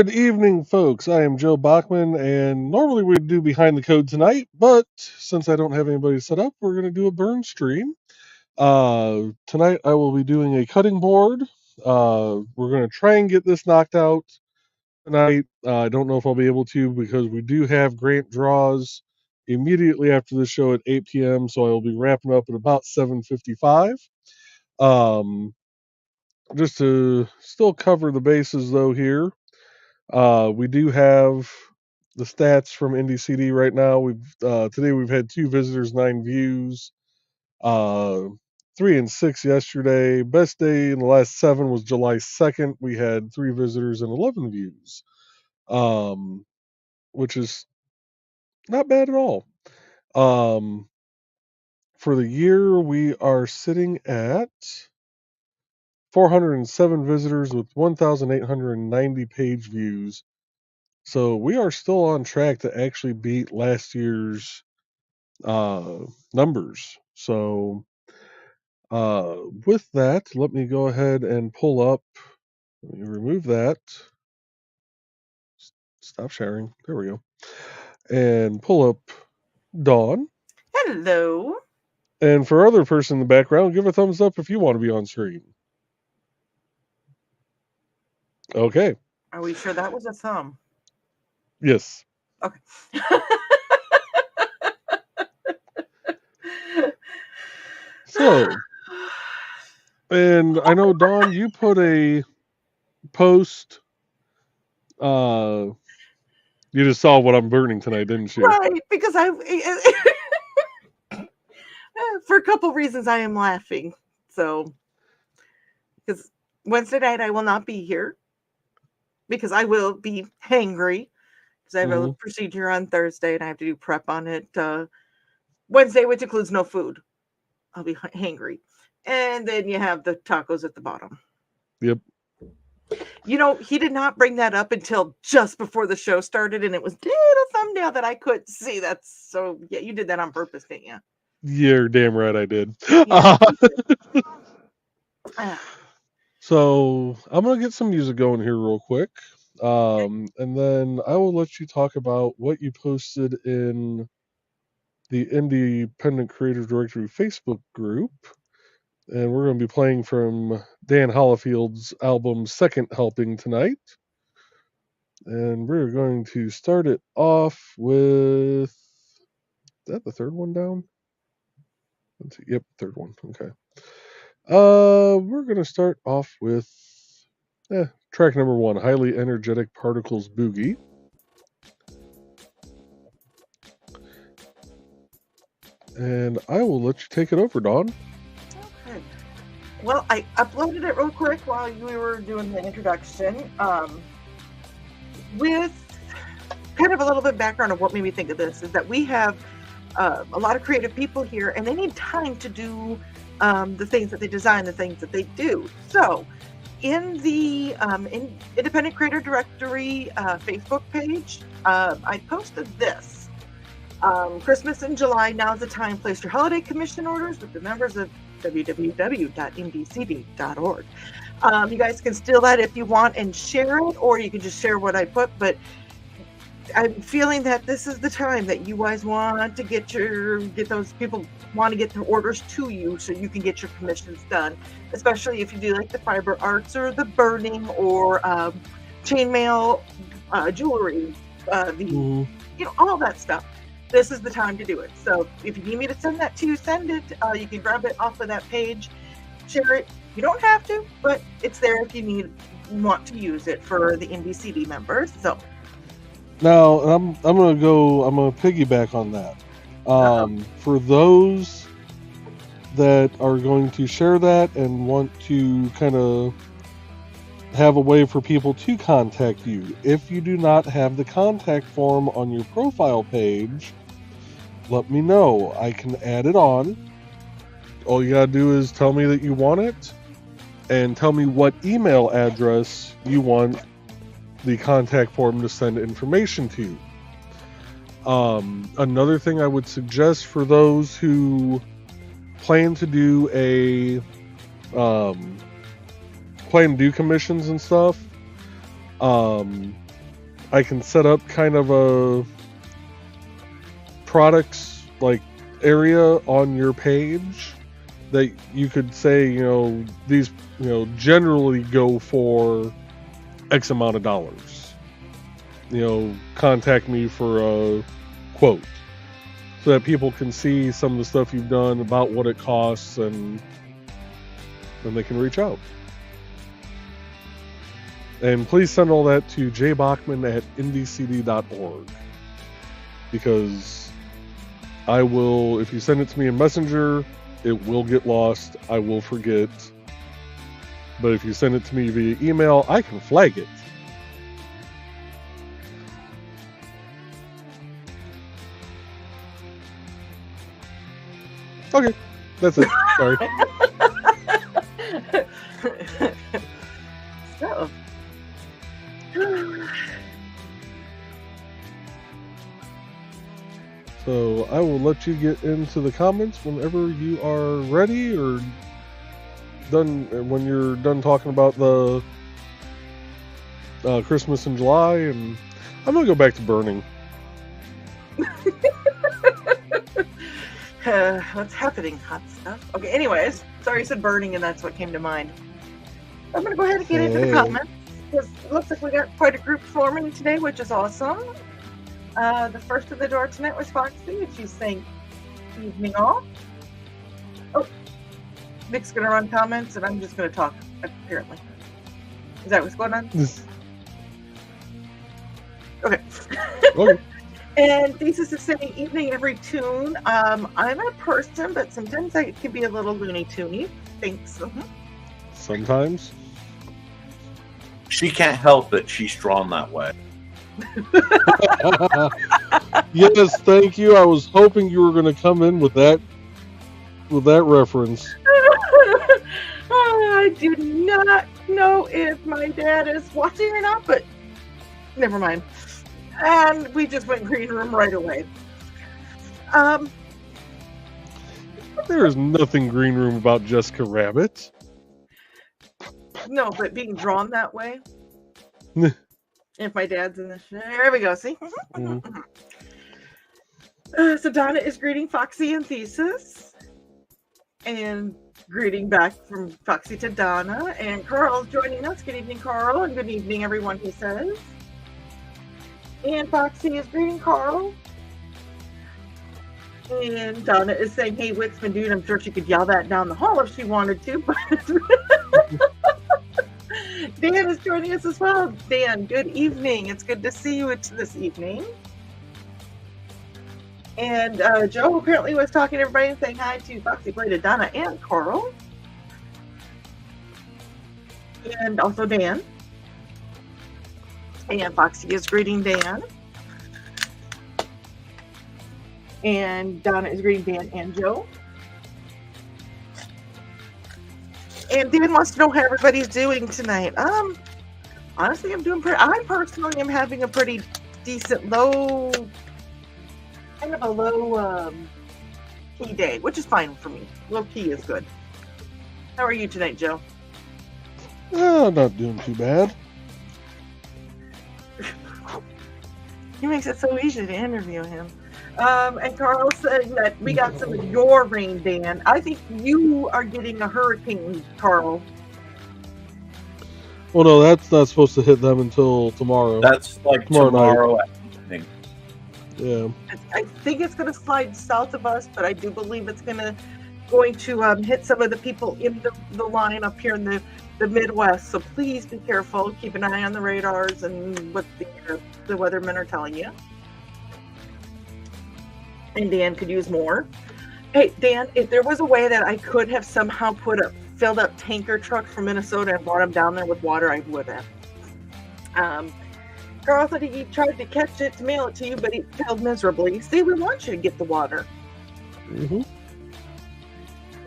Good evening, folks. I am Joe Bachman, and normally we'd do Behind the Code tonight, but since I don't have anybody set up, we're going to do a burn stream. Tonight I will be doing a cutting board. We're going to try and get this knocked out tonight. I don't know if I'll be able to because we do have grant draws immediately after the show at 8 p.m., so I will be wrapping up at about 7:55. Um, just to still cover the bases, though, here. We do have the stats from NDCD right now. Today we've had 2 visitors, 9 views. 3 and 6 yesterday. Best day in the last 7 was July 2nd. We had 3 visitors and 11 views, which is not bad at all. For the year, we are sitting at 407 visitors with 1,890 page views. So we are still on track to actually beat last year's numbers. So with that, let me go ahead and pull up. Let me remove that. Stop sharing. There we go. And pull up Dawn. Hello. And for other person in the background, give a thumbs up if you want to be on screen. Okay. Are we sure that was a thumb? Yes. Okay. So, and I know Dawn, you put a post. You just saw what I'm burning tonight, didn't you? Right, because for a couple reasons I am laughing. So, because Wednesday night I will not be here because I will be hangry because I have a Hmm. procedure on Thursday and I have to do prep on it Wednesday, which includes no food. I'll be hangry. And then you have the tacos at the bottom. Yep. You know, he did not bring that up until just before the show started, and it was little thumbnail that I couldn't see. That's so yeah, you did that on purpose, didn't you? You're damn right I did. Yeah. Ah, So I'm gonna get some music going here real quick. And then I will let you talk about what you posted in the Independent Creative Directory Facebook group. And we're going to be playing from Dan Hollifield's album Second Helping tonight. And we're going to start it off with. Is that the third one down? Let's see. Yep, third one. Okay. We're going to start off with track number 1, Highly Energetic Particles Boogie. And I will let you take it over, Dawn. okay. Well, I uploaded it real quick while we were doing the introduction. With kind of a little bit of background of what made me think of this is that we have a lot of creative people here, and they need time to do the things that they design, the things that they do. So, in the Independent Creator Directory Facebook page, I posted this. Christmas in July, now's the time. Place your holiday commission orders with the members of www.ndcd.org. You guys can steal that if you want and share it, or you can just share what I put. But I'm feeling that this is the time that you guys want to get those people want to get their orders to you so you can get your commissions done, especially if you do like the fiber arts or the burning or chainmail jewelry, all that stuff. This is the time to do it. So if you need me to send that to you, send it. You can grab it off of that page, share it. You don't have to, but it's there if you want to use it for the NDCD members. So now I'm gonna piggyback on that. For those that are going to share that and want to kind of have a way for people to contact you, if you do not have the contact form on your profile page, let me know. I can add it on. All you gotta do is tell me that you want it and tell me what email address you want the contact form to send information to. Another thing I would suggest for those who plan to do commissions and stuff, I can set up kind of a products like area on your page that you could say, these, generally go for X amount of dollars. Contact me for a quote so that people can see some of the stuff you've done, about what it costs, and then they can reach out. And please send all that to jbachman@indiecd.org, because I will, if you send it to me in Messenger, it will get lost. I will forget. But if you send it to me via email, I can flag it. Okay, that's it. Sorry. So I will let you get into the comments whenever you are ready, or done, when you're done talking about the Christmas in July, and I'm gonna go back to burning. What's happening? Hot stuff. Okay, anyways, sorry I said burning, and that's what came to mind. I'm gonna go ahead and get into the comments, because it looks like we got quite a group forming today, which is awesome. The first of the door tonight was Foxy, and she's saying, "Evening all." Oh, Nick's gonna run comments, and I'm just gonna talk. Apparently, is that what's going on? Okay. Okay. And Thesis is saying, "Evening every tune." I'm a person, but sometimes I can be a little Looney Toony. Thanks. Sometimes. She can't help it. She's drawn that way. Yes, thank you. I was hoping you were going to come in with that reference. I do not know if my dad is watching or not, but never mind. And we just went green room right away. There is nothing green room about Jessica Rabbit. No, but being drawn that way. If my dad's in the there we go. See. So Donna is greeting Foxy and Thesis, and greeting back from Foxy to Donna. And Carl's joining us. Good evening, Carl, and good evening, everyone. He says. And Foxy is greeting Carl. And Donna is saying, "Hey, Witzman, dude, I'm sure she could yell that down the hall if she wanted to." But Dan is joining us as well. Dan, good evening. It's good to see you this evening. And Joe apparently was talking to everybody and saying hi to Foxy, Play, to Donna, and Carl. And also Dan. And Foxy is greeting Dan. And Donna is greeting Dan and Joe. And Dan wants to know how everybody's doing tonight. Honestly, I'm doing I personally am having a pretty decent low key day, which is fine for me. Low key is good. How are you tonight, Joe? I'm not doing too bad. He makes it so easy to interview him. And Carl said that we got some of your rain, Dan. I think you are getting a hurricane, Carl. Well, no, that's not supposed to hit them until tomorrow. That's like tomorrow evening. Yeah. I think it's going to slide south of us, but I do believe it's going to hit some of the people in the line up here in the Midwest. So please be careful. Keep an eye on the radars and what the weathermen are telling you. And Dan could use more. Hey, Dan, if there was a way that I could have somehow filled up tanker trucks from Minnesota and brought them down there with water, I would have. Carl said he tried to catch it to mail it to you, but he failed miserably. See, we want you to get the water. Mm-hmm.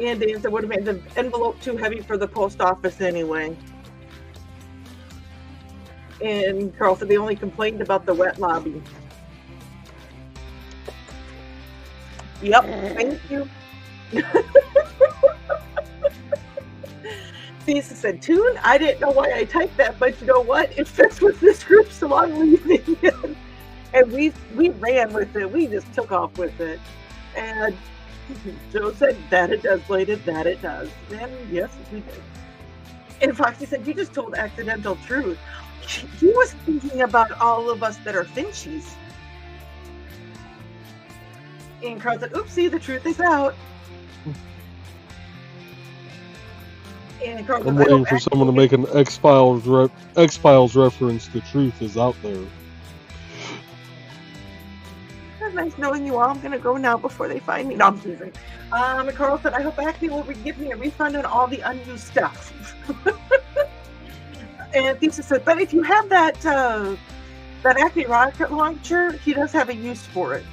And Dan said would have made the envelope too heavy for the post office anyway. And Carl said they only complained about the wet lobby. Yep, thank you. Lisa said, "Tune? I didn't know why I typed that, but you know what? It fits with this group, so I'm leaving it." And we ran with it. We just took off with it. And Joe said, "That it does, Bladed, that it does." And yes, we did. And Foxy said, "You just told accidental truth." He was thinking about all of us that are Finchies. And Carl said, "Oopsie, the truth is out." And Carl I'm said, waiting for someone to make an X-Files reference. The truth is out there. "It's nice knowing you all. I'm going to go now before they find me." No, I'm teasing. And Carl said, "I hope Acme will give me a refund on all the unused stuff." And Thesis said, "But if you have that Acme rocket launcher, he does have a use for it."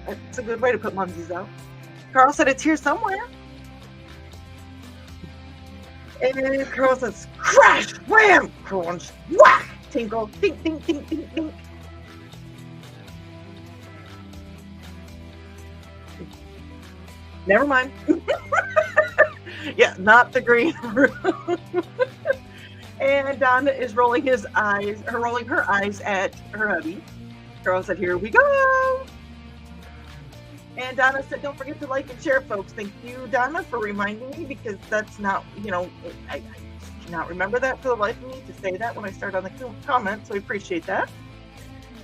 That's a good way to put Mumsies out. Carl said, "It's here somewhere." And Carl says, "Crash, wham, crunch, whack, tinkle, dink, dink, dink, dink, dink." Never mind. Yeah, not the green room. And Donna is rolling her eyes at her hubby. Carl said, "Here we go." And Donna said, "Don't forget to like and share, folks." Thank you, Donna, for reminding me, because that's not, I cannot remember that for the life of me to say that when I start on the comment, so I appreciate that.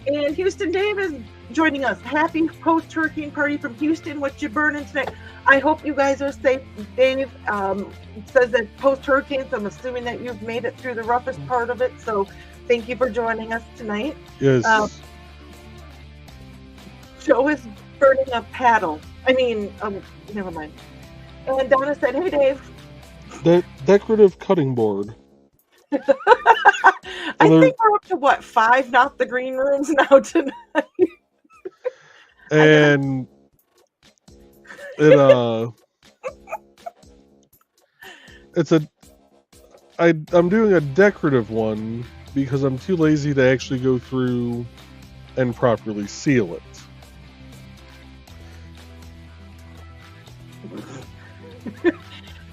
And Houston Dave is joining us. Happy post-hurricane party from Houston. What you burning tonight? I hope you guys are safe. Dave says that post-hurricane, so I'm assuming that you've made it through the roughest part of it, so thank you for joining us tonight. Yes. Joe is burning a paddle. Never mind. And Donna said, "Hey, Dave." Decorative cutting board. I think we're up to what, 5 not the green rooms now tonight. And I'm doing a decorative one because I'm too lazy to actually go through and properly seal it.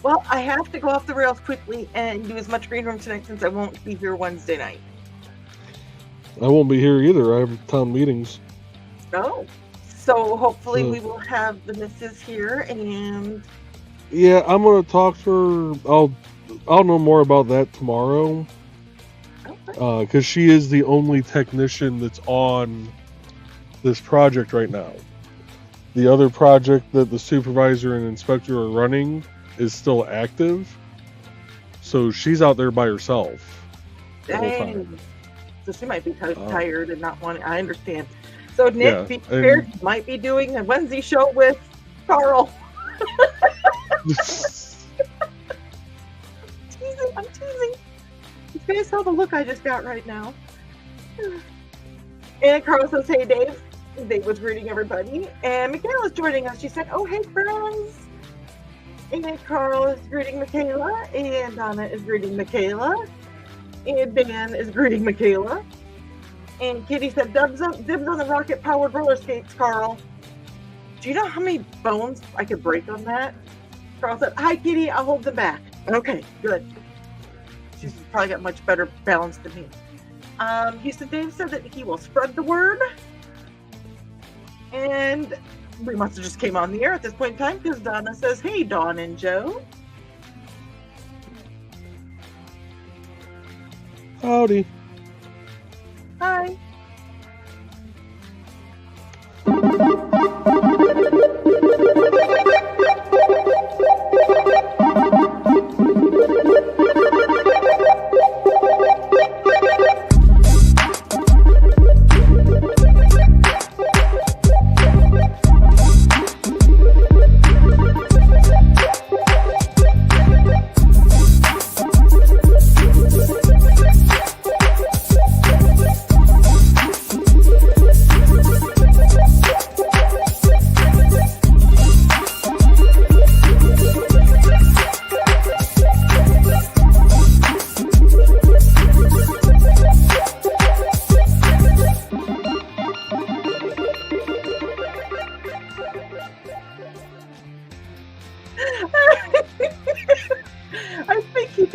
Well, I have to go off the rails quickly and do as much green room tonight since I won't be here Wednesday night. I won't be here either. I have town meetings. Oh. So hopefully we will have the missus here, and yeah, I'm gonna talk to her. I'll know more about that tomorrow. Okay. Because she is the only technician that's on this project right now. The other project that the supervisor and inspector are running is still active, so she's out there by herself the whole time. So she might be tired and not wanting. I understand. So Nick, be prepared. You might be doing a Wednesday show with Carl. I'm teasing. You guys saw the look I just got right now. And Carl says, "Hey, Dave." Dave was greeting everybody. And Michaela's joining us. She said, "Oh, hey, friends." And Carl is greeting Michaela. And Donna is greeting Michaela. And Dan is greeting Michaela. And Kitty said, dibs on the rocket-powered roller skates, Carl." Do you know how many bones I could break on that? Carl said, "Hi, Kitty. I'll hold them back." Okay, good. She's probably got much better balance than me. Houston Dave said that he will spread the word. And we must have just came on the air at this point in time because Donna says, "Hey, Dawn and Joe." Howdy. Hi.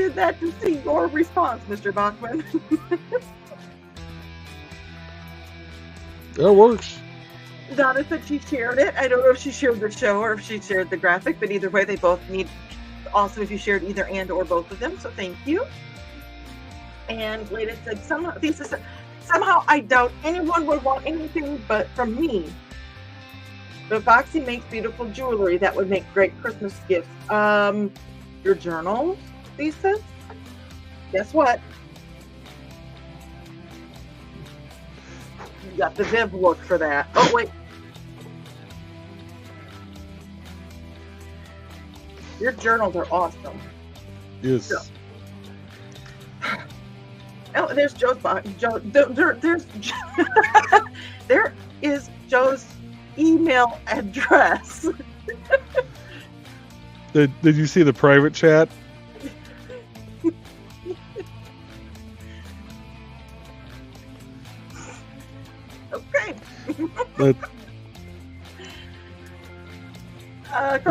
did that to see your response, Mr. Bachman. That works. Donna said she shared it. I don't know if she shared the show or if she shared the graphic, but either way, they both need. Also, if you shared either and or both of them, so thank you. And Leda said, somehow I doubt anyone would want anything but from me. But Foxy makes beautiful jewelry that would make great Christmas gifts. Your journals, Lisa? Guess what? You got the Viv look for that. Oh, wait. Your journals are awesome. Yes. So. Oh, there's Joe's box. There is Joe's email address. Did you see the private chat? Okay. With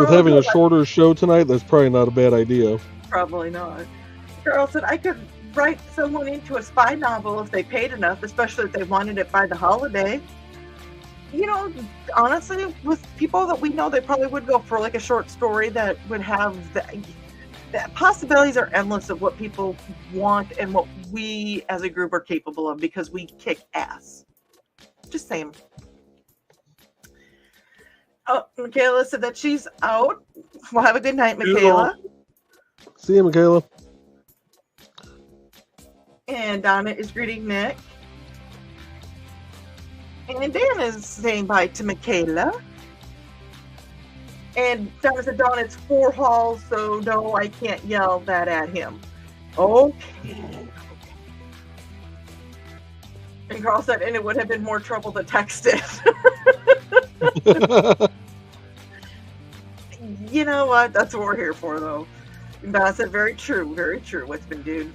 having a shorter show tonight, that's probably not a bad idea. Probably not. Carl said, I could write someone into a spy novel if they paid enough, especially if they wanted it by the holiday. You know, honestly, with people that we know, they probably would go for like a short story that would have the possibilities are endless of what people want and what we as a group are capable of because we kick ass. Just saying. Oh, Michaela said that she's out. Well, have a good night, Michaela. See you, Michaela. And Donna is greeting Nick. And Dan is saying bye to Michaela. And Donna said, Dawn, it's 4 halls, so no, I can't yell that at him. Okay. And Carl said, and it would have been more trouble to text it. You know what? That's what we're here for, though. And Donna said, very true, what's been dude.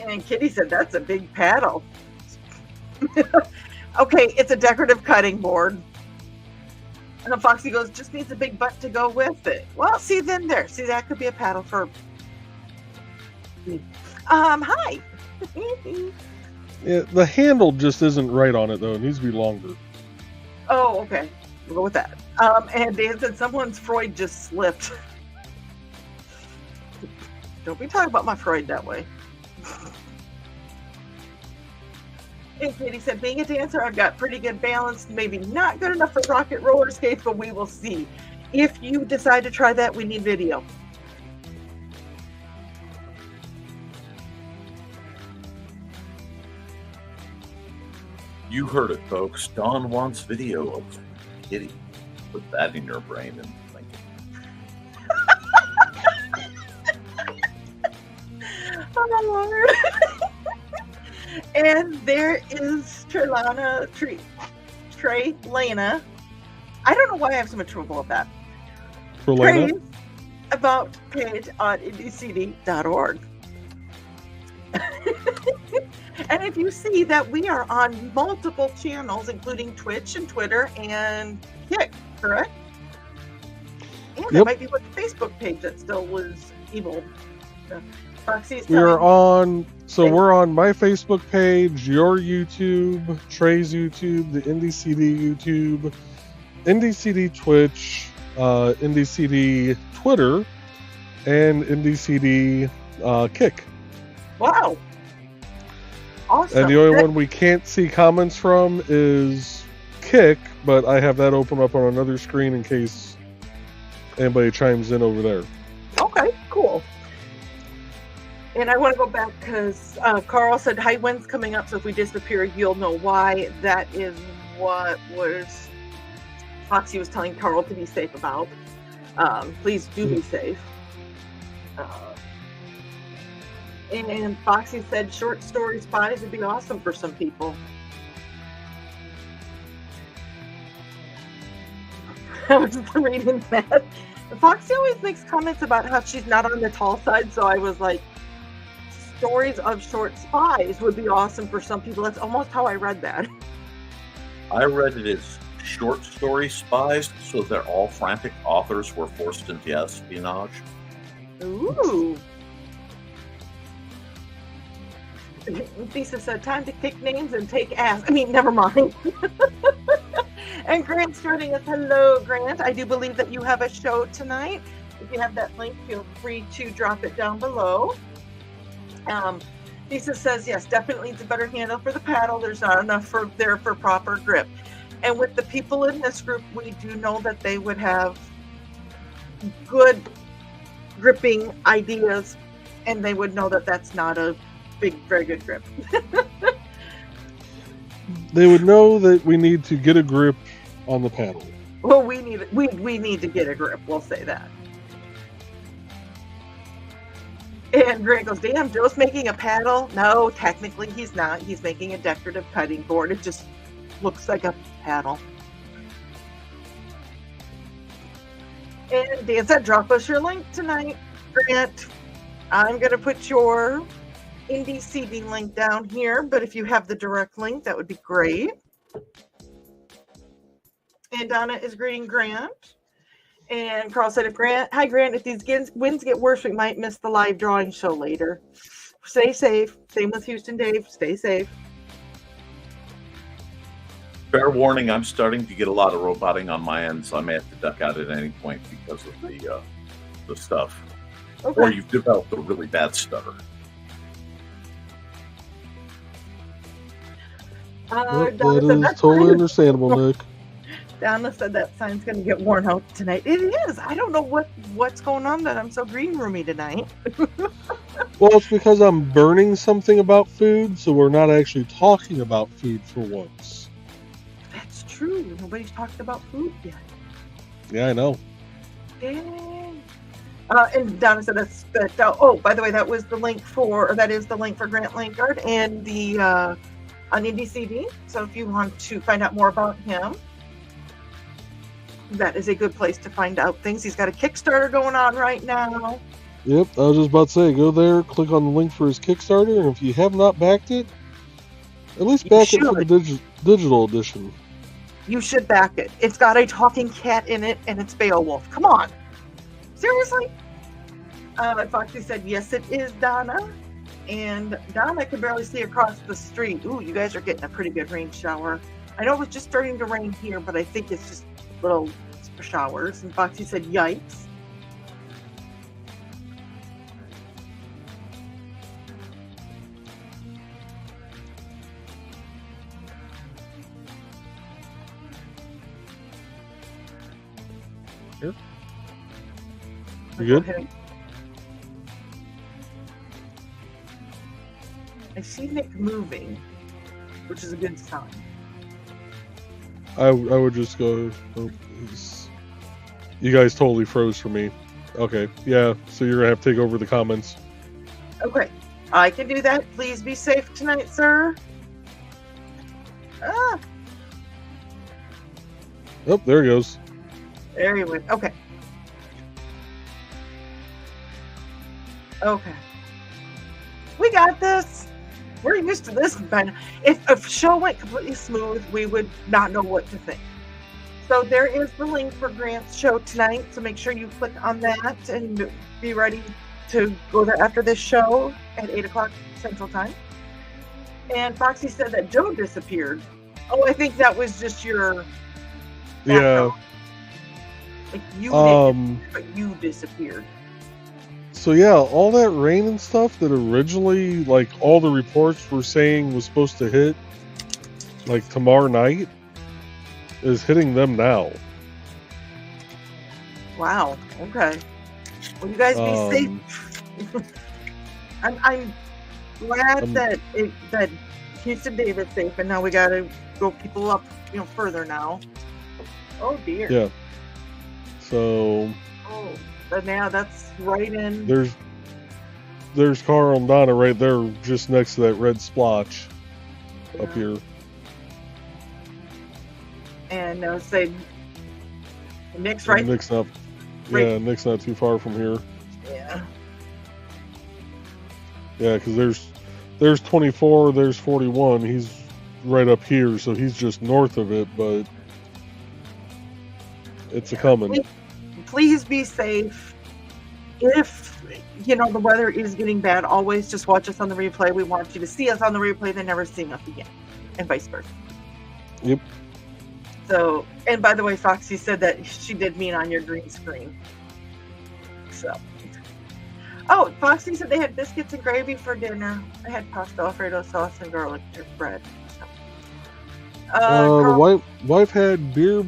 And Kitty said, that's a big paddle. Okay, it's a decorative cutting board. And Foxy goes, just needs a big butt to go with it. Well, see, then there. See, that could be a paddle for... Hi. Yeah, the handle just isn't right on it, though. It needs to be longer. Oh, okay. We'll go with that. And Dan said, someone's Freud just slipped. Don't be talking about my Freud that way. And Katie said, being a dancer, I've got pretty good balance. Maybe not good enough for rocket roller skates, but we will see. If you decide to try that, we need video. You heard it, folks. Dawn wants video of Kitty. Put that in your brain and think. Oh, Lord. And there is Trey Lena. I don't know why I have so much trouble with that. Trey's about page on indiecd.org. And if you see that we are on multiple channels, including Twitch and Twitter and Kick, correct? And there might be one Facebook page that still was evil. We're on my Facebook page, your YouTube, Trey's YouTube, the IndieCD YouTube, IndieCD Twitch, IndieCD Twitter, and IndieCD Kick. Wow. Awesome. And the only one we can't see comments from is Kick, but I have that open up on another screen in case anybody chimes in over there. Okay, cool. And I want to go back because Carl said high winds coming up, so if we disappear, you'll know why. That is what was Foxy was telling Carl to be safe about. Please do be safe. And Foxy said short story spies would be awesome for some people. I was reading that. Foxy always makes comments about how she's not on the tall side, so I was like, stories of short spies would be awesome for some people. That's almost how I read that. I read it as short story spies, so they're all frantic authors were forced into espionage. Ooh. Lisa said, time to kick names and take ass. I mean, never mind. And Grant's joining us. Hello, Grant. I do believe that you have a show tonight. If you have that link, feel free to drop it down below. Lisa says, yes, definitely needs a better handle for the paddle. There's not enough there for proper grip. And with the people in this group, we do know that they would have good gripping ideas, and they would know that that's not a very good grip. They would know that we need to get a grip on the paddle. Well, we need to get a grip. We'll say that. And Grant goes, damn, Joe's making a paddle. No, technically he's not. He's making a decorative cutting board. It just looks like a paddle. And Dan said, drop us your link tonight, Grant. I'm going to put your Indie CD link down here, but if you have the direct link, that would be great. And Donna is greeting Grant. And Carl said, hi, Grant, if these winds get worse, we might miss the live drawing show later. Stay safe. Same with Houston Dave. Stay safe. Fair warning, I'm starting to get a lot of roboting on my end, so I may have to duck out at any point because of the stuff. Okay. Or you've developed a really bad stutter. That is totally understandable, Nick. Donna said that sign's going to get worn out tonight. It is. I don't know what's going on that I'm so green roomy tonight. Well, it's because I'm burning something about food, so we're not actually talking about food for once. That's true. Nobody's talked about food yet. Yeah, I know. Dang. And Donna said that. Oh, by the way, that is the link for Grant Lankard and the on Indie CD. So if you want to find out more about him, that is a good place to find out things. He's got a Kickstarter going on right now. Yep, I was just about to say, go there, click on the link for his Kickstarter, and if you have not backed it, at least back it for the digital edition. You should back it. It's got a talking cat in it, and it's Beowulf. Come on. Seriously? Foxy said, yes, it is, Donna. And Donna can barely see across the street. Ooh, you guys are getting a pretty good rain shower. I know it was just starting to rain here, but I think it's just little showers. And Foxy said, yikes. Here. You good? I see Nick moving, which is a good sign. I would just go. Oh, you guys totally froze for me. Okay, yeah. So you're gonna have to take over the comments. Okay, I can do that. Please be safe tonight, sir. Ah. Oh, there he goes. There he went. Okay. Okay. We got this. We're used to this by now. If a show went completely smooth, we would not know what to think. So there is the link for Grant's show tonight. So make sure you click on that and be ready to go there after this show at 8 o'clock Central Time. And Foxy said that Joe disappeared. Oh, I think that was just your... Yeah. Like you didn't, but you disappeared. So yeah, all that rain and stuff that originally, like, all the reports were saying was supposed to hit, like, tomorrow night, is hitting them now. Wow. Okay. Well, you guys be safe. I'm glad that Houston Dave is safe, and now we got to go people up, further now. Oh dear. Yeah. So. Oh, but now that's right in. There's Carl and Donna right there, just next to that red splotch up here. And say Nick's right. Nick's not. Right. Yeah, Nick's not too far from here. Yeah. Yeah, because there's 24, there's 41. He's right up here, so he's just north of it, but it's a coming. Please be safe. if the weather is getting bad, always just watch us on the replay. We want you to see us on the replay, then never seeing us again, and vice versa. Yep. So, and by the way, Foxy said that she did mean on your green screen. So, oh, Foxy said they had biscuits and gravy for dinner. I had pasta Alfredo sauce and garlic bread. So. The wife had beer,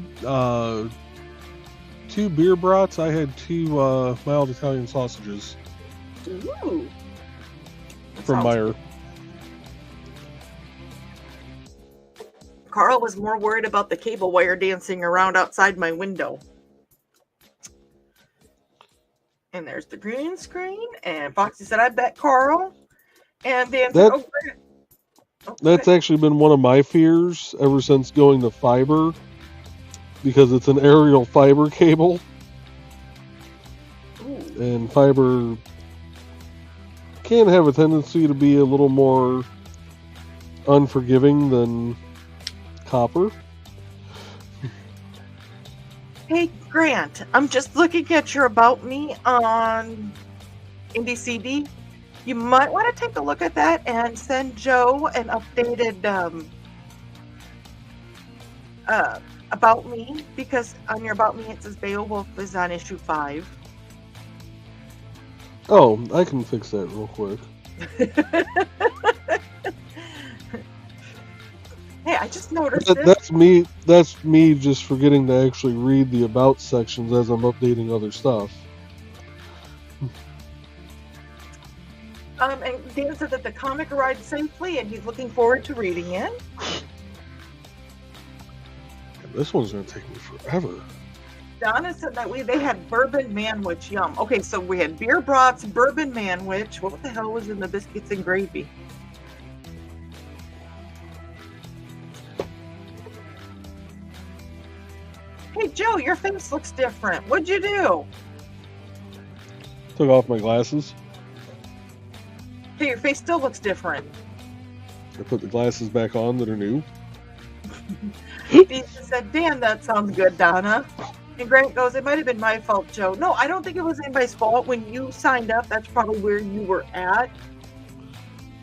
2 beer brats. I had 2 mild Italian sausages. Ooh. From Meyer. Carl was more worried about the cable wire dancing around outside my window. And there's the green screen. And Foxy said, I bet Carl. And Dan said, oh, Grant. That's actually been one of my fears ever since going to fiber, because it's an aerial fiber cable. Ooh. And fiber can have a tendency to be a little more unforgiving than copper. Hey, Grant, I'm just looking at your About Me on IndieCD. You might want to take a look at that and send Joe an updated About Me, because on your About Me it says Beowulf is on issue 5. Oh, I can fix that real quick. Hey, I just noticed That's me just forgetting to actually read the About sections as I'm updating other stuff. And Dan said that the comic arrived safely and he's looking forward to reading it. This one's going to take me forever. Donna said that they had bourbon manwich. Yum. Okay, so we had beer brats, bourbon manwich. What the hell was in the biscuits and gravy? Hey, Joe, your face looks different. What'd you do? Took off my glasses. Hey, your face still looks different. I put the glasses back on that are new. Dean said, Dan, that sounds good, Donna. And Grant goes, it might have been my fault, Joe. No, I don't think it was anybody's fault. When you signed up, that's probably where you were at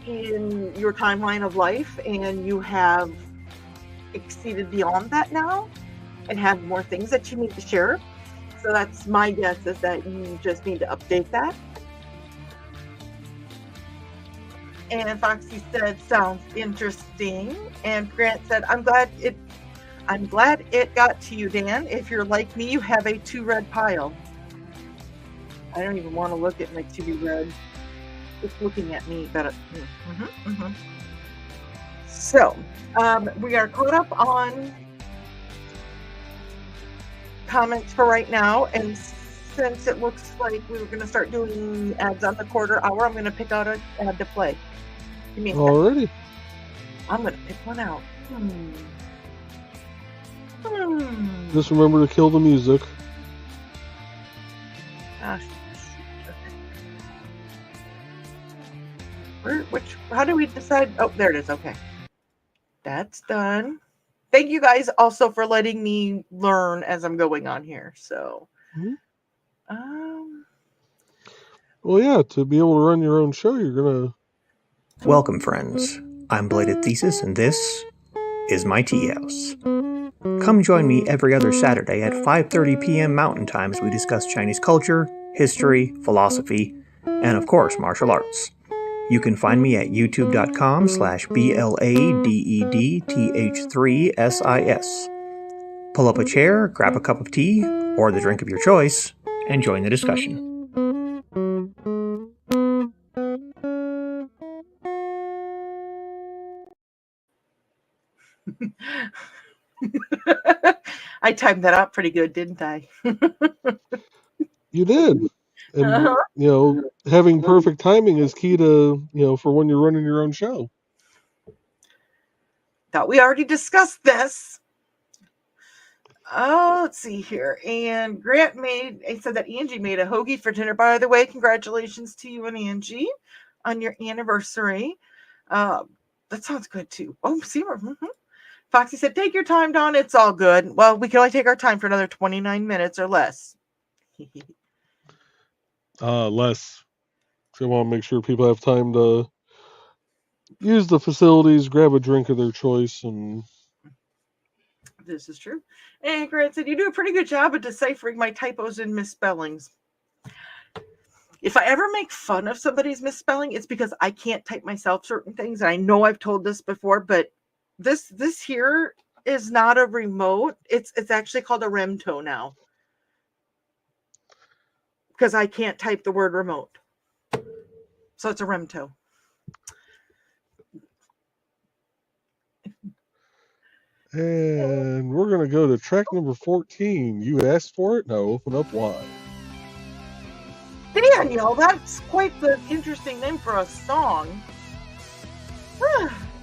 in your timeline of life, and you have exceeded beyond that now and have more things that you need to share. So that's my guess, is that you just need to update that. And Foxy said, sounds interesting. And Grant said, I'm glad it got to you, Dan. If you're like me, you have a 2 red pile. I don't even want to look at my 2 red. It's looking at me. So, we are caught up on comments for right now. And since it looks like we were going to start doing ads on the quarter hour, I'm going to pick out an ad to play. Alrighty. I'm going to pick one out. Just remember to kill the music. How do we decide? Oh, there it is. Okay. That's done. Thank you guys also for letting me learn as I'm going on here. So, well, yeah, to be able to run your own show, you're going to... Welcome, friends. I'm Bladed Thesis, and this is my tea house. Come join me every other Saturday at 5:30 p.m. Mountain Time as we discuss Chinese culture, history, philosophy, and of course, martial arts. You can find me at youtube.com/BLADEDTH3SIS. Pull up a chair, grab a cup of tea, or the drink of your choice, and join the discussion. I timed that out pretty good, didn't I? You did. And, having perfect timing is key to, for when you're running your own show. Thought we already discussed this. Oh, let's see here. And Grant said that Angie made a hoagie for dinner. By the way, congratulations to you and Angie on your anniversary. That sounds good too. Oh, see, Foxy said, take your time, Dawn. It's all good. Well, we can only take our time for another 29 minutes or less. Less. So I want to make sure people have time to use the facilities, grab a drink of their choice, and This is true. And Grant said, you do a pretty good job of deciphering my typos and misspellings. If I ever make fun of somebody's misspelling, it's because I can't type myself certain things. I know I've told this before, but this here is not a remote. It's actually called a Remto now. Because I can't type the word remote. So it's a Remto. And we're going to go to track number 14. You asked for it, now open up wide. Daniel, that's quite the interesting name for a song.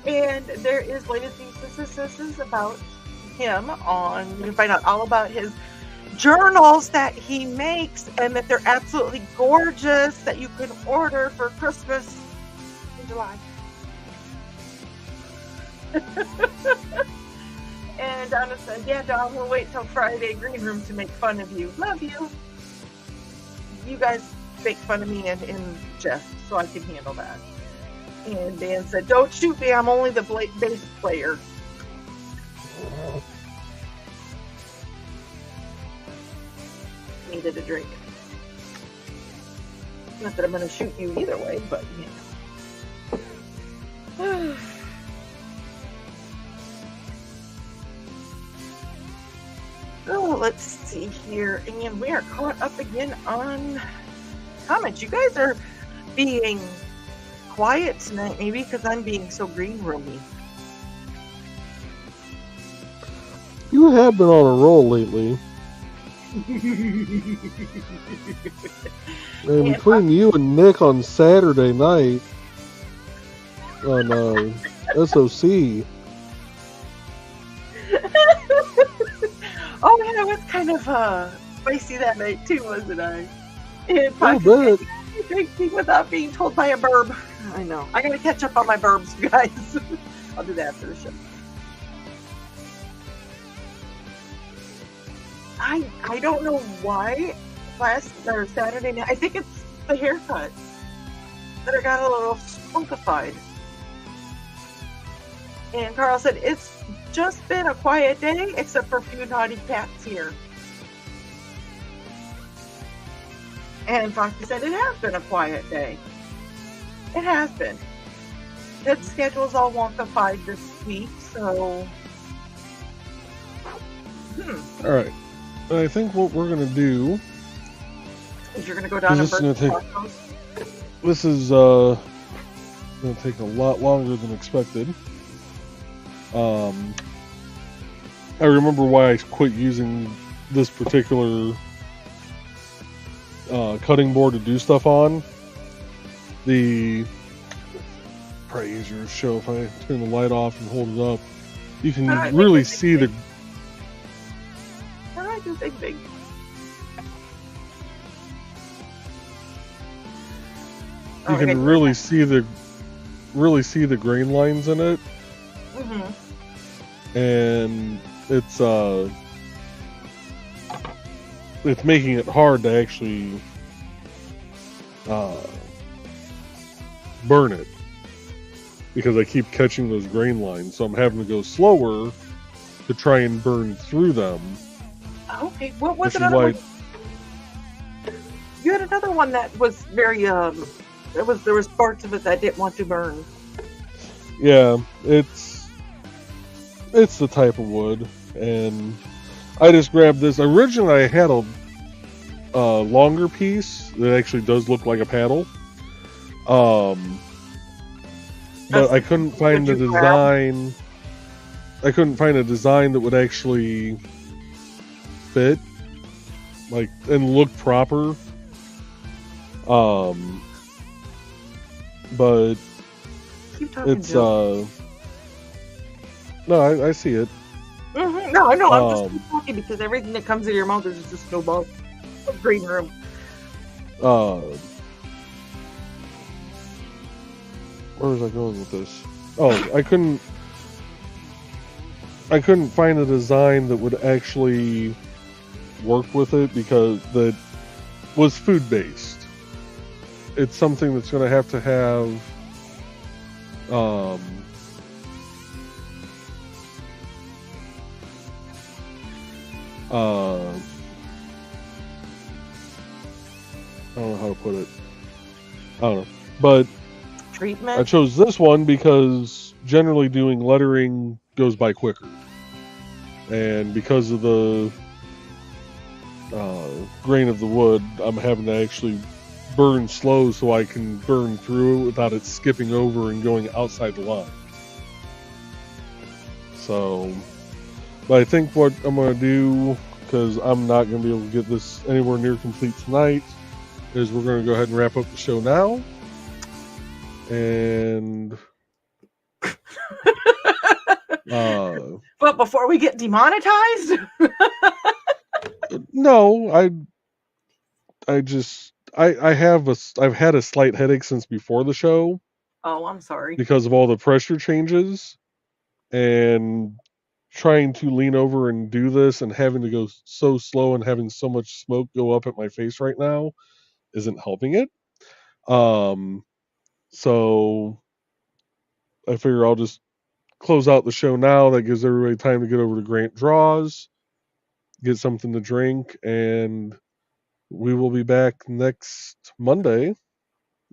And there is latest thesis about him on, you can find out all about his journals that he makes and that they're absolutely gorgeous that you can order for Christmas in July. And Donna said, yeah, Don, we'll wait till Friday green room to make fun of you. Love you. You guys make fun of me in jest, so I can handle that. And Dan said, don't shoot me, I'm only the bass player. Needed a drink. Not that I'm going to shoot you either way, but you know. Oh, let's see here. And we are caught up again on comments. You guys are being quiet tonight, maybe because I'm being so green roomy. You have been on a roll lately. And between you and Nick on Saturday night on SOC. Oh yeah, it was kind of spicy that night too, wasn't I? And I bet. drinking without being told by a burb. I know. I gotta catch up on my burbs, you guys. I'll do that after the show. I don't know why Saturday night. I think it's the haircut that I got a little spunkified. And Carl said it's just been a quiet day, except for a few naughty cats here. And Foxy said it has been a quiet day. It has been. Kid schedule's all wonkified this week, so. All right. I think what we're going to do is you're going to go down and burn tacos. This is going to take a lot longer than expected. I remember why I quit using this particular cutting board to do stuff on. The probably easier to show if I turn the light off and hold it up. You can really see the. How do I do big? You can really see the grain lines in it. Mm-hmm. And it's making it hard to actually burn it because I keep catching those grain lines, so I'm having to go slower to try and burn through them. Okay, what was another one? You had another one that was very there was parts of it that I didn't want to burn. Yeah, it's the type of wood, and I just grabbed this. Originally, I had a longer piece that actually does look like a paddle, but I couldn't find a design. I couldn't find a design that would actually fit, like, and look proper. But it's Joe. No, I see it. Mm-hmm. No, I know. I'm just keep talking because everything that comes in your mouth is just a snowball of green room. Where was I going with this? Oh, I couldn't find a design that would actually work with it because that was food based. it's something that's going to have I don't know how to put it. I don't know. But Treatment? I chose this one because generally doing lettering goes by quicker. And because of the grain of the wood, I'm having to actually burn slow so I can burn through it without it skipping over and going outside the line. So, but I think what I'm going to do, because I'm not going to be able to get this anywhere near complete tonight, is we're going to go ahead and wrap up the show now. And But before we get demonetized? No, I've had a slight headache since before the show. Oh, I'm sorry. Because of all the pressure changes and trying to lean over and do this and having to go so slow and having so much smoke go up at my face right now isn't helping it. So I figure I'll just close out the show now. That gives everybody time to get over to Grant Draws, get something to drink, and we will be back next Monday.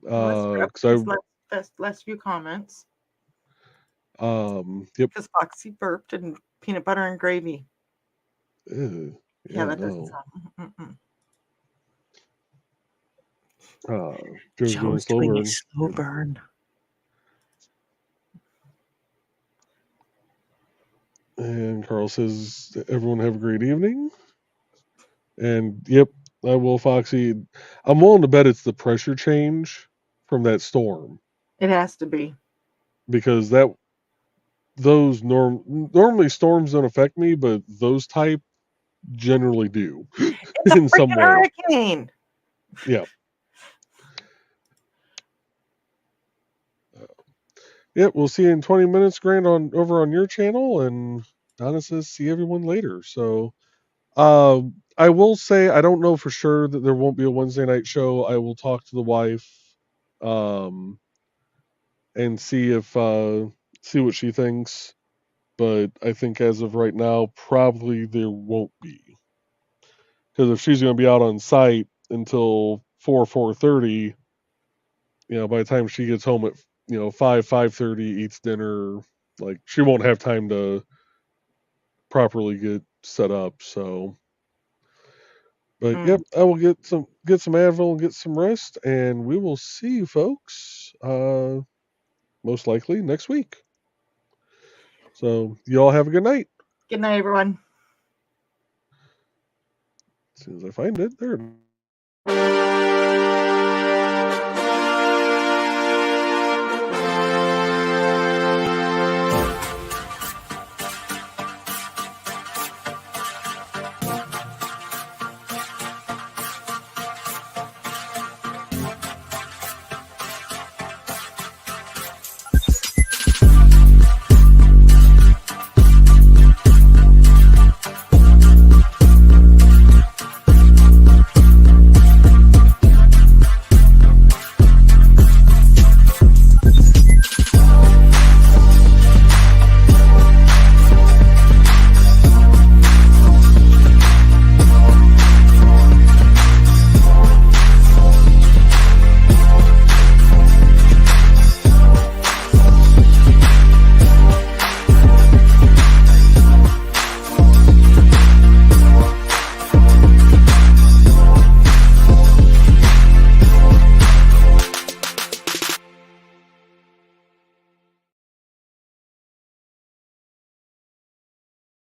Let's wrap these last few comments. Yep. Because Foxy burped and peanut butter and gravy. Ew, yeah, that doesn't sound. Joe's doing slow burn. And Carl says, everyone have a great evening. And yep, I will, Foxy. I'm willing to bet it's the pressure change from that storm. It has to be. Because those normally storms don't affect me, but those type generally do. It's in a some way. hurricane. Yeah. Yep, we'll see you in 20 minutes, Grant, over on your channel, and Donna says see everyone later. So I will say I don't know for sure that there won't be a Wednesday night show. I will talk to the wife and see what she thinks. But I think as of right now, probably there won't be. Because if she's going to be out on site until 4:30, by the time she gets home at 5:30, eats dinner, like she won't have time to properly get set up. So, but yep, I will get some Advil and get some rest, and we will see you folks most likely next week. So you all have a good night. Good night, everyone. As soon as I find it, there it is.